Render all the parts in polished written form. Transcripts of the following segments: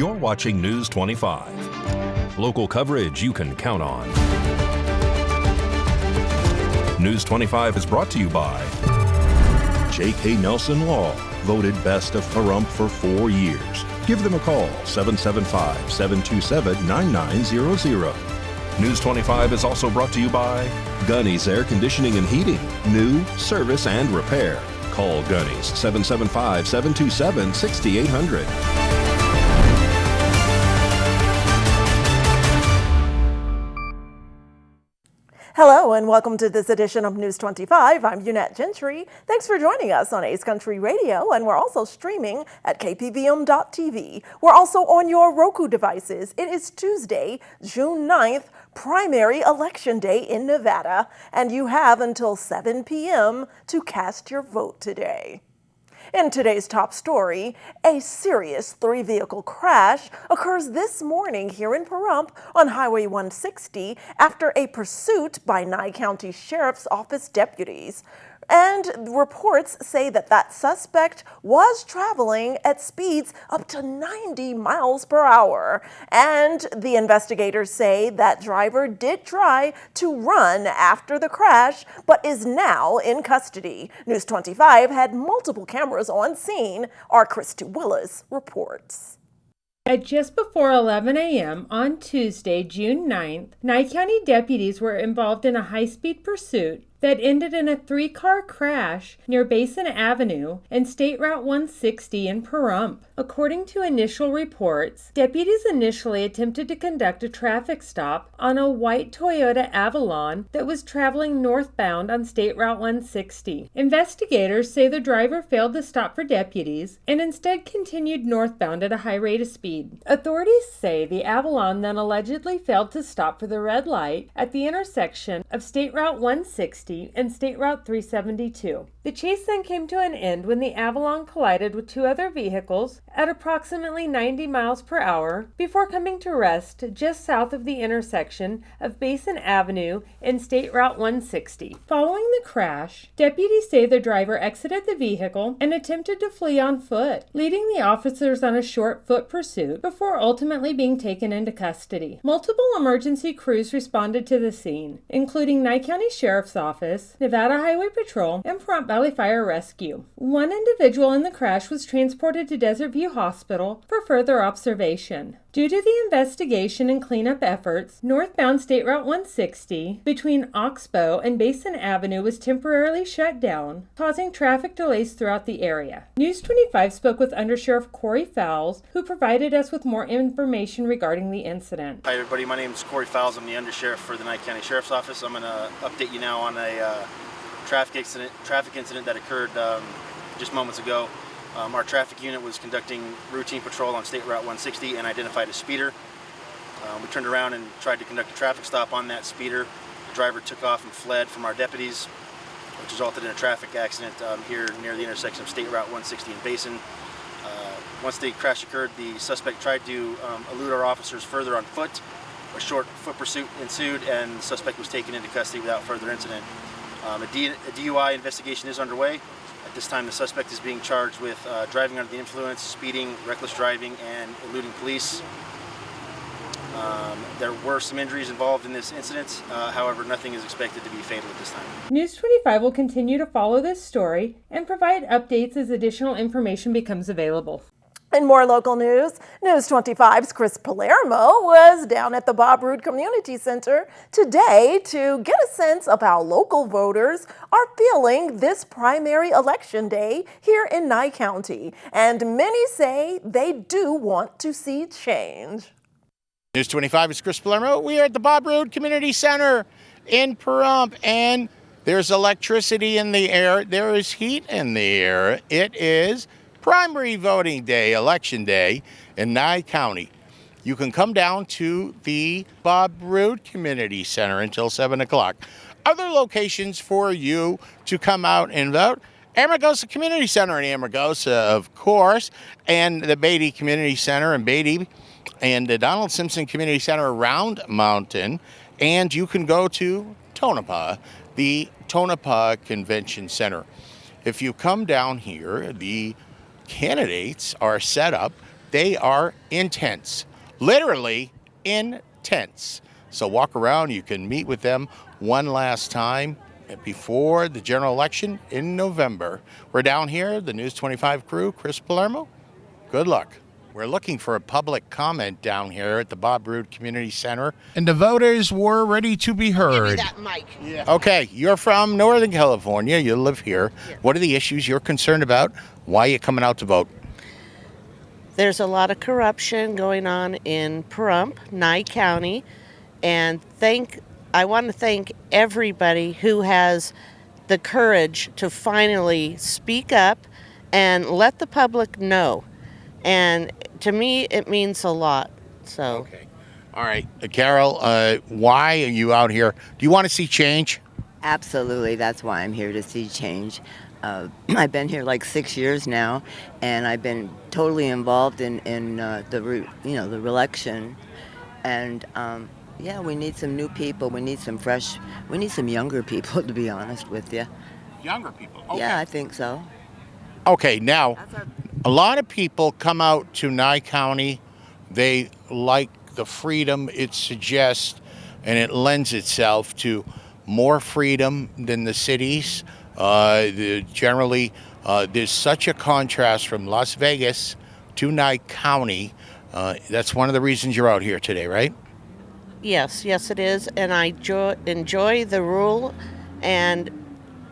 You're watching News 25. Local coverage you can count on. News 25 is brought to you by J.K. Nelson Law, voted best of Pahrump for 4 years. Give them a call, 775-727-9900. News 25 is also brought to you by Gunny's Air Conditioning and Heating, new, service, and repair. Call Gunny's, 775-727-6800. Hello and welcome to this edition of News 25. I'm Unette Gentry. Thanks for joining us on Ace Country Radio, and we're also streaming at KPVM.TV. We're also on your Roku devices. It is Tuesday, June 9th, primary election day in Nevada, and you have until 7 p.m. to cast your vote today. In today's top story, a serious 3-vehicle crash occurs this morning here in Pahrump on Highway 160 after a pursuit by Nye County Sheriff's Office deputies. And reports say that suspect was traveling at speeds up to 90 miles per hour. And the investigators say that driver did try to run after the crash, but is now in custody. News 25 had multiple cameras on scene. Our Christy Willis reports. At just before 11 a.m. on Tuesday, June 9th, Nye County deputies were involved in a high-speed pursuit that ended in a 3-car crash near Basin Avenue and State Route 160 in Pahrump. According to initial reports, deputies initially attempted to conduct a traffic stop on a white Toyota Avalon that was traveling northbound on State Route 160. Investigators say the driver failed to stop for deputies and instead continued northbound at a high rate of speed. Authorities say the Avalon then allegedly failed to stop for the red light at the intersection of State Route 160 and State Route 372. The chase then came to an end when the Avalon collided with 2 other vehicles at approximately 90 miles per hour before coming to rest just south of the intersection of Basin Avenue and State Route 160. Following the crash, deputies say the driver exited the vehicle and attempted to flee on foot, leading the officers on a short foot pursuit before ultimately being taken into custody. Multiple emergency crews responded to the scene, including Nye County Sheriff's Office, Nevada Highway Patrol, and Pahrump Valley Fire Rescue. One individual in the crash was transported to Desert View Hospital for further observation. Due to the investigation and cleanup efforts, northbound State Route 160 between Oxbow and Basin Avenue was temporarily shut down, causing traffic delays throughout the area. News 25 spoke with Undersheriff Corey Fowles, who provided us with more information regarding the incident. Hi everybody, my name is Corey Fowles. I'm the Undersheriff for the Nye County Sheriff's Office. I'm going to update you now on a traffic incident that occurred just moments ago. Our traffic unit was conducting routine patrol on State Route 160 and identified a speeder. We turned around and tried to conduct a traffic stop on that speeder. The driver took off and fled from our deputies, which resulted in a traffic accident here near the intersection of State Route 160 and Basin. Once the crash occurred, the suspect tried to elude our officers further on foot. A short foot pursuit ensued and the suspect was taken into custody without further incident. A DUI investigation is underway. At this time, the suspect is being charged with driving under the influence, speeding, reckless driving, and eluding police. There were some injuries involved in this incident. However, nothing is expected to be fatal at this time. News 25 will continue to follow this story and provide updates as additional information becomes available. In more local news, News 25's Chris Palermo was down at the Bob Roode Community Center today to get a sense of how local voters are feeling this primary election day here in Nye County. And many say they do want to see change. News 25 is Chris Palermo. We are at the Bob Roode Community Center in Pahrump, and there's electricity in the air. There is heat in the air. It is primary voting day, election day in Nye County. You can come down to the Bob Roode Community Center until 7 o'clock. Other locations for you to come out and vote: Amargosa Community Center in Amargosa, of course, and the Beatty Community Center in Beatty, and the Donald Simpson Community Center around Mountain. And you can go to Tonopah, the Tonopah Convention Center. If you come down here, the candidates are set up They are intense, literally intense. So walk around, you can meet with them one last time before the general election in November. We're down here, the News 25 crew, Chris Palermo, good luck. We're looking for a public comment down here at the Bob Roode Community Center, and the voters were ready to be heard. Give me that mic. Yeah. Okay, you're from Northern California, you live here. Yeah. What are the issues you're concerned about? Why are you coming out to vote? There's a lot of corruption going on in Pahrump, Nye County, and I want to thank everybody who has the courage to finally speak up and let the public know. And to me, it means a lot. So. Okay. All right. Carol, why are you out here? Do you want to see change? Absolutely. That's why I'm here, to see change. I've been here like 6 years now, and I've been totally involved in the election. And yeah, we need some new people. We need some younger people, to be honest with you. Younger people? Okay. Yeah, I think so. Okay, now, a lot of people come out to Nye County. They like the freedom it suggests, and it lends itself to more freedom than the cities. Generally, there's such a contrast from Las Vegas to Nye County. That's one of the reasons you're out here today, right? Yes, it is, and I enjoy the rule, and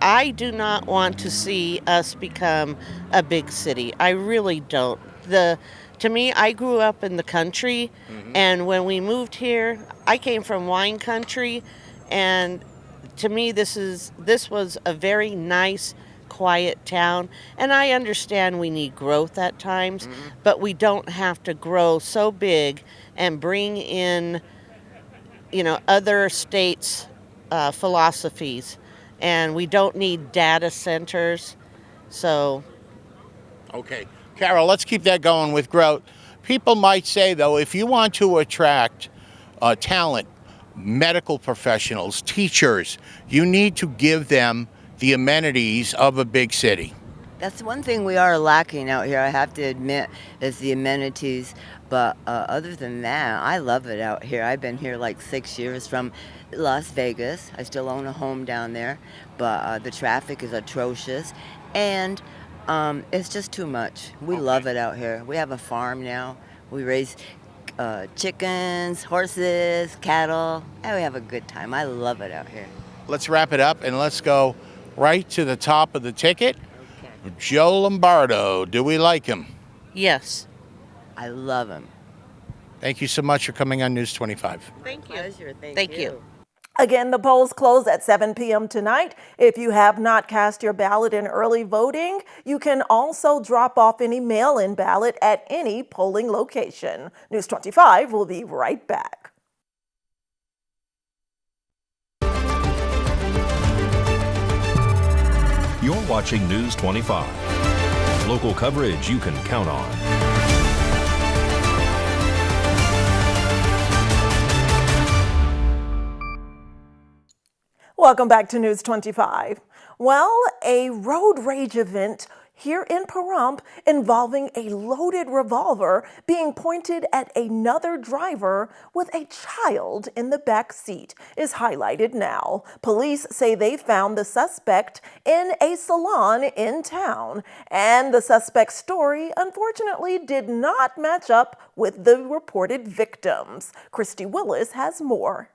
I do not want to see us become a big city. I really don't. To me, I grew up in the country, and when we moved here, I came from wine country, and to me, this was a very nice, quiet town, and I understand we need growth at times, but we don't have to grow so big and bring in other states' philosophies, and we don't need data centers. So, okay, Carol, let's keep that going with growth. People might say, though, if you want to attract talent, medical professionals, teachers, you need to give them the amenities of a big city. That's one thing we are lacking out here, I have to admit, is the amenities. But other than that, I love it out here. I've been here like 6 years from Las Vegas. I still own a home down there, but the traffic is atrocious, and it's just too much. We love it out here. We have a farm now. We raise chickens, horses, cattle, and we have a good time. I love it out here. Let's wrap it up, and let's go right to the top of the ticket. Okay. Joe Lombardo, do we like him? yes. I love him. Thank you so much for coming on News 25. Thank you. Pleasure. Thank you. Again, the polls close at 7 p.m. tonight. If you have not cast your ballot in early voting, you can also drop off any mail-in ballot at any polling location. News 25 will be right back. You're watching News 25. Local coverage you can count on. Welcome back to News 25. Well, a road rage event here in Pahrump involving a loaded revolver being pointed at another driver with a child in the back seat is highlighted now. Police say they found the suspect in a salon in town, and the suspect's story unfortunately did not match up with the reported victims. Christy Willis has more.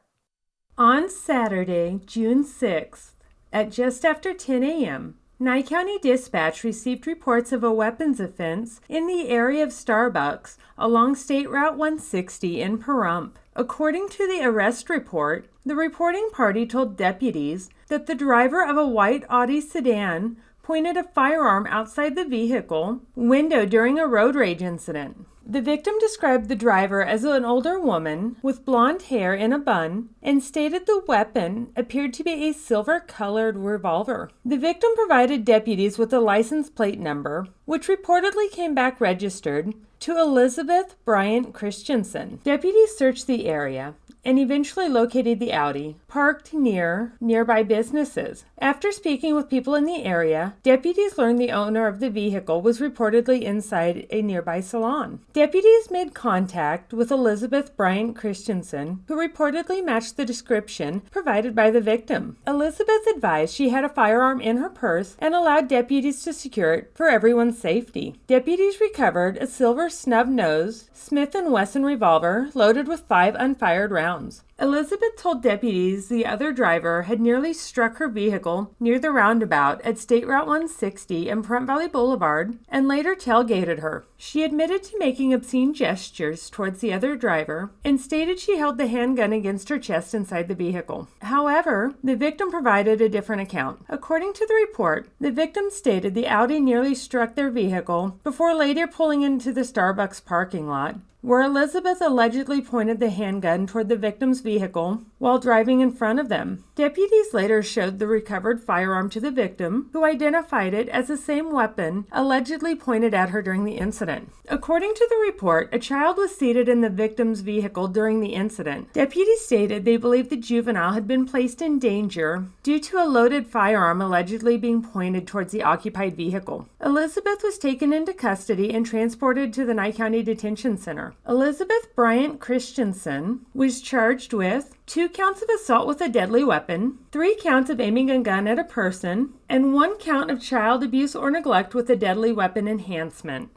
On Saturday, June 6th, at just after 10 a.m., Nye County Dispatch received reports of a weapons offense in the area of Starbucks along State Route 160 in Pahrump. According to the arrest report, the reporting party told deputies that the driver of a white Audi sedan pointed a firearm outside the vehicle window during a road rage incident. The victim described the driver as an older woman with blonde hair in a bun and stated the weapon appeared to be a silver-colored revolver. The victim provided deputies with a license plate number, which reportedly came back registered to Elizabeth Bryant Christensen. Deputies searched the area and eventually located the Audi, parked near nearby businesses. After speaking with people in the area, deputies learned the owner of the vehicle was reportedly inside a nearby salon. Deputies made contact with Elizabeth Bryant Christensen, who reportedly matched the description provided by the victim. Elizabeth advised she had a firearm in her purse and allowed deputies to secure it for everyone's safety. Deputies recovered a silver snub-nosed Smith & Wesson revolver loaded with 5 unfired rounds. Elizabeth told deputies the other driver had nearly struck her vehicle near the roundabout at State Route 160 and Pahrump Valley Boulevard and later tailgated her. She admitted to making obscene gestures towards the other driver and stated she held the handgun against her chest inside the vehicle. However, the victim provided a different account. According to the report, the victim stated the Audi nearly struck their vehicle before later pulling into the Starbucks parking lot, where Elizabeth allegedly pointed the handgun toward the victim's vehicle while driving in front of them. Deputies later showed the recovered firearm to the victim, who identified it as the same weapon allegedly pointed at her during the incident. According to the report, a child was seated in the victim's vehicle during the incident. Deputies stated they believed the juvenile had been placed in danger due to a loaded firearm allegedly being pointed towards the occupied vehicle. Elizabeth was taken into custody and transported to the Nye County Detention Center. Elizabeth Bryant Christensen was charged with 2 counts of assault with a deadly weapon, 3 counts of aiming a gun at a person, and 1 count of child abuse or neglect with a deadly weapon enhancement.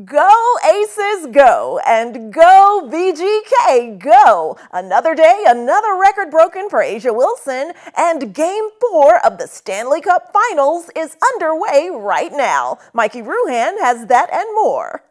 Go Aces, go, and go VGK, go! Another day, another record broken for Asia Wilson, and Game 4 of the Stanley Cup Finals is underway right now. Mikey Ruhan has that and more.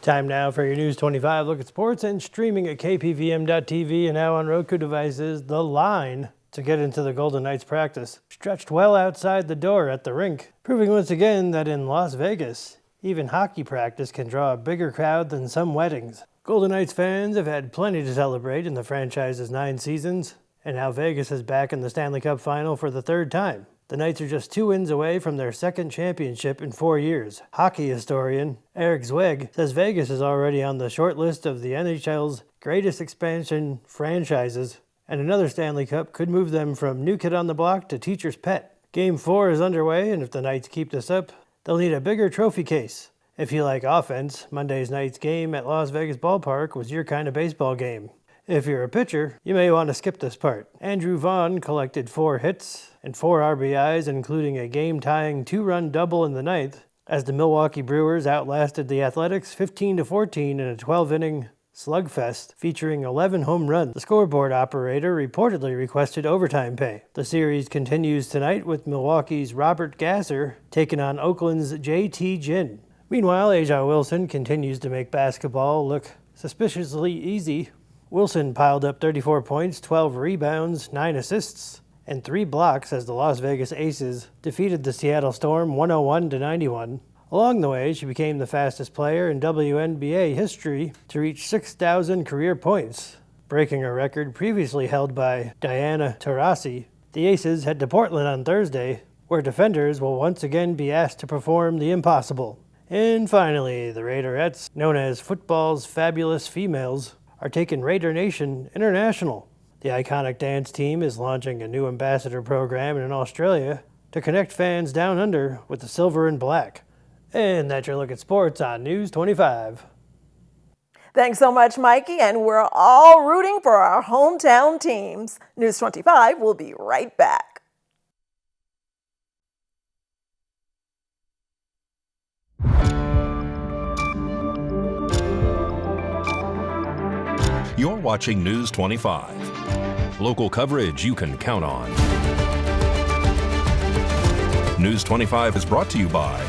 Time now for your News 25 look at sports and streaming at KPVM.TV and now on Roku devices. The line to get into the Golden Knights practice stretched well outside the door at the rink, proving once again that in Las Vegas, even hockey practice can draw a bigger crowd than some weddings. Golden Knights fans have had plenty to celebrate in the franchise's 9 seasons, and now Vegas is back in the Stanley Cup final for the 3rd time. The Knights are just 2 wins away from their 2nd championship in 4 years. Hockey historian Eric Zweig says Vegas is already on the short list of the NHL's greatest expansion franchises, and another Stanley Cup could move them from new kid on the block to teacher's pet. Game 4 is underway, and if the Knights keep this up, they'll need a bigger trophy case. If you like offense, Monday's Knights game at Las Vegas Ballpark was your kind of baseball game. If you're a pitcher, you may want to skip this part. Andrew Vaughn collected 4 hits and 4 RBIs, including a game-tying 2-run double in the 9th, as the Milwaukee Brewers outlasted the Athletics 15-14 in a 12-inning slugfest featuring 11 home runs. The scoreboard operator reportedly requested overtime pay. The series continues tonight with Milwaukee's Robert Gasser taking on Oakland's JT Ginn. Meanwhile, Asia Wilson continues to make basketball look suspiciously easy. Wilson piled up 34 points, 12 rebounds, 9 assists, and 3 blocks as the Las Vegas Aces defeated the Seattle Storm 101-91. Along the way, she became the fastest player in WNBA history to reach 6,000 career points, breaking a record previously held by Diana Taurasi. The Aces head to Portland on Thursday, where defenders will once again be asked to perform the impossible. And finally, the Raiderettes, known as football's fabulous females, are taking Raider Nation international. The iconic dance team is launching a new ambassador program in Australia to connect fans down under with the silver and black. And that's your look at sports on News 25. Thanks so much, Mikey, and we're all rooting for our hometown teams. News 25 will be right back. You're watching News 25. Local coverage you can count on. News 25 is brought to you by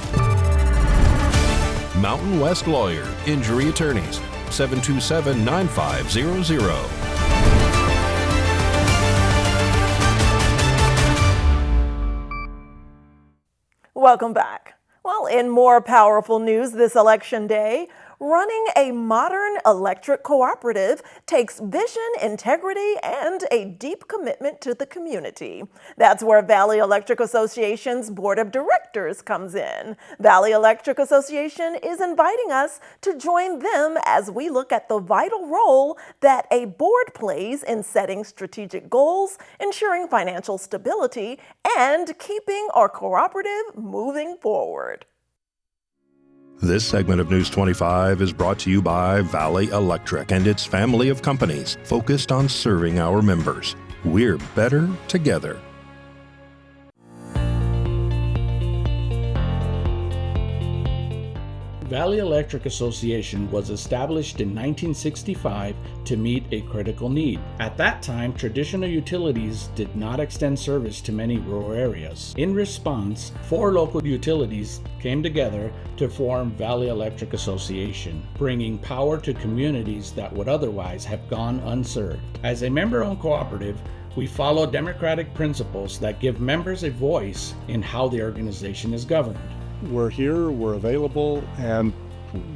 Mountain West Lawyer, Injury Attorneys, 727-9500. Welcome back. Well, in more powerful news this election day, running a modern electric cooperative takes vision, integrity, and a deep commitment to the community. That's where Valley Electric Association's Board of Directors comes in. Valley Electric Association is inviting us to join them as we look at the vital role that a board plays in setting strategic goals, ensuring financial stability, and keeping our cooperative moving forward. This segment of News 25 is brought to you by Valley Electric and its family of companies focused on serving our members. We're better together. Valley Electric Association was established in 1965 to meet a critical need. At that time, traditional utilities did not extend service to many rural areas. In response, 4 local utilities came together to form Valley Electric Association, bringing power to communities that would otherwise have gone unserved. As a member-owned cooperative, we follow democratic principles that give members a voice in how the organization is governed. We're here, we're available, and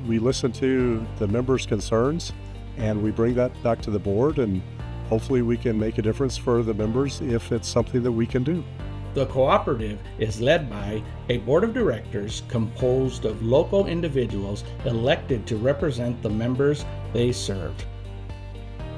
we listen to the members' concerns, and we bring that back to the board, and hopefully we can make a difference for the members if it's something that we can do. The cooperative is led by a board of directors composed of local individuals elected to represent the members they serve.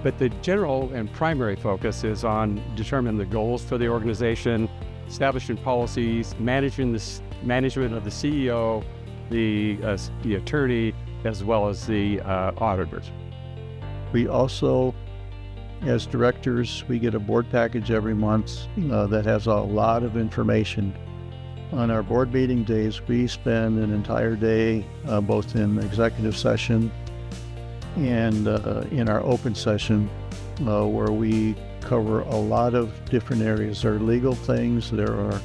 But the general and primary focus is on determining the goals for the organization, establishing policies, management of the CEO, the attorney, as well as the auditors. We also, as directors, we get a board package every month that has a lot of information. On our board meeting days, we spend an entire day both in executive session and in our open session where we cover a lot of different areas. There are legal things, there are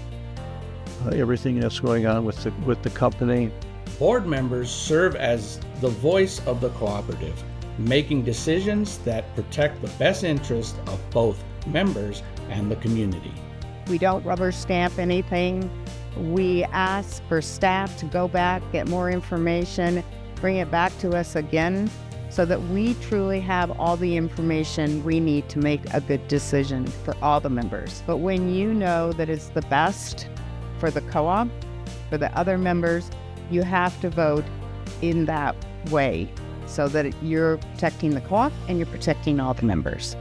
everything that's going on with the company. Board members serve as the voice of the cooperative, making decisions that protect the best interest of both members and the community. We don't rubber stamp anything. We ask for staff to go back, get more information, bring it back to us again, so that we truly have all the information we need to make a good decision for all the members. But when you know that it's the best for the co-op, for the other members, you have to vote in that way so that you're protecting the co-op and you're protecting all the members.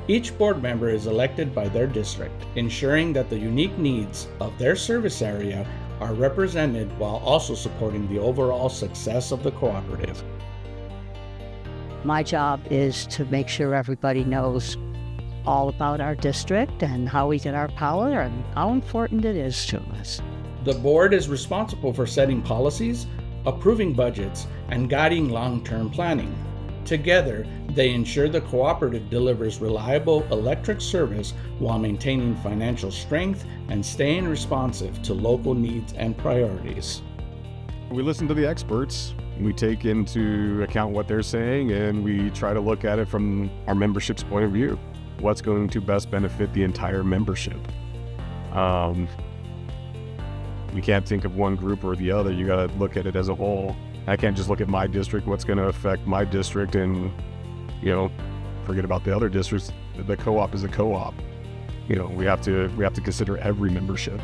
Each board member is elected by their district, ensuring that the unique needs of their service area are represented while also supporting the overall success of the cooperative. My job is to make sure everybody knows all about our district and how we get our power and how important it is to us. The board is responsible for setting policies, approving budgets, and guiding long-term planning. Together, they ensure the cooperative delivers reliable electric service while maintaining financial strength and staying responsive to local needs and priorities. We listen to the experts. We take into account what they're saying, and we try to look at it from our membership's point of view. What's going to best benefit the entire membership? We can't think of one group or the other. You got to look at it as a whole. I can't just look at my district, what's going to affect my district, and forget about the other districts. The co-op is a co-op. We have to consider every membership.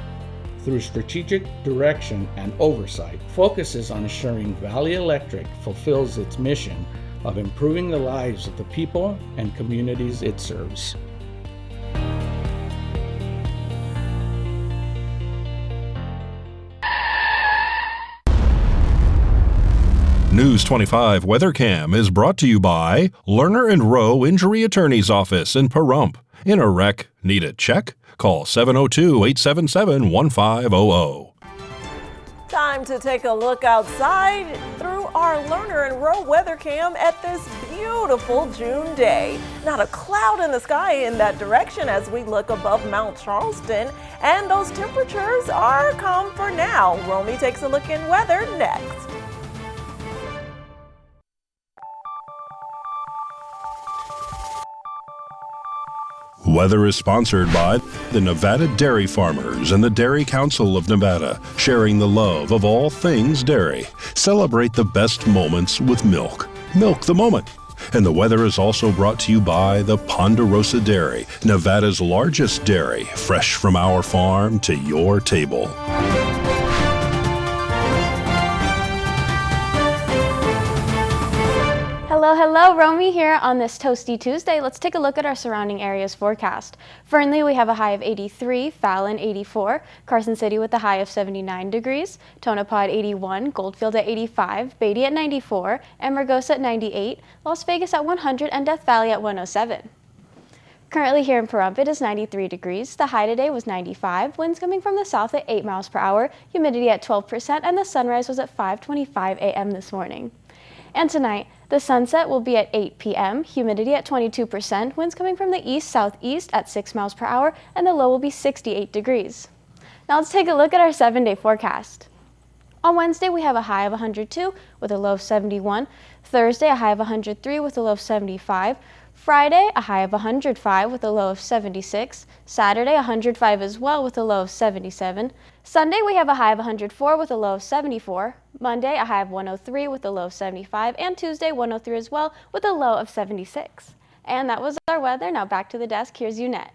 Through strategic direction and oversight, focuses on ensuring Valley Electric fulfills its mission of improving the lives of the people and communities it serves. News 25 WeatherCam is brought to you by Lerner and Rowe Injury Attorney's Office in Pahrump. In a wreck, need a check? Call 702-877-1500. Time to take a look outside through our Lerner and Rowe weather cam at this beautiful June day. Not a cloud in the sky in that direction as we look above Mount Charleston, and those temperatures are calm for now. Romy takes a look in weather next. Weather is sponsored by the Nevada Dairy Farmers and the Dairy Council of Nevada, sharing the love of all things dairy. Celebrate the best moments with milk. Milk the moment. And the weather is also brought to you by the Ponderosa Dairy, Nevada's largest dairy, fresh from our farm to your table. Hello, Romy here on this toasty Tuesday. Let's take a look at our surrounding areas forecast. Fernley, we have a high of 83, Fallon 84, Carson City with a high of 79 degrees, Tonopah at 81, Goldfield at 85, Beatty at 94, Amargosa at 98, Las Vegas at 100, and Death Valley at 107. Currently here in Pahrump, it is 93 degrees. The high today was 95, winds coming from the south at 8 miles per hour, humidity at 12%, and the sunrise was at 5:25 a.m. this morning. And tonight, the sunset will be at 8 p.m., humidity at 22%, winds coming from the east-southeast at 6 miles per hour, and the low will be 68 degrees. Now let's take a look at our 7-day forecast. On Wednesday, we have a high of 102 with a low of 71. Thursday, a high of 103 with a low of 75. Friday, a high of 105 with a low of 76. Saturday, 105 as well with a low of 77. Sunday, we have a high of 104 with a low of 74. Monday, a high of 103 with a low of 75. And Tuesday, 103 as well with a low of 76. And that was our weather. Now back to the desk. Here's Unette.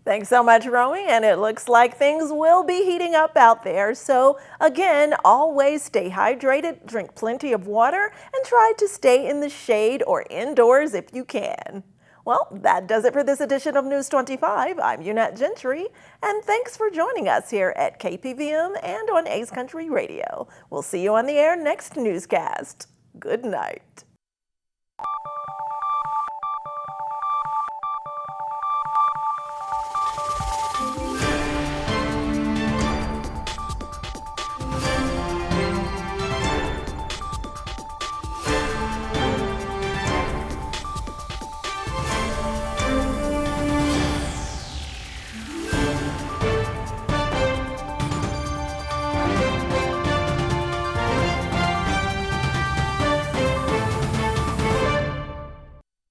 Thanks so much, Romy, and it looks like things will be heating up out there. So again, always stay hydrated, drink plenty of water, and try to stay in the shade or indoors if you can. Well, that does it for this edition of News 25. I'm Unette Gentry, and thanks for joining us here at KPVM and on Ace Country Radio. We'll see you on the air next newscast. Good night.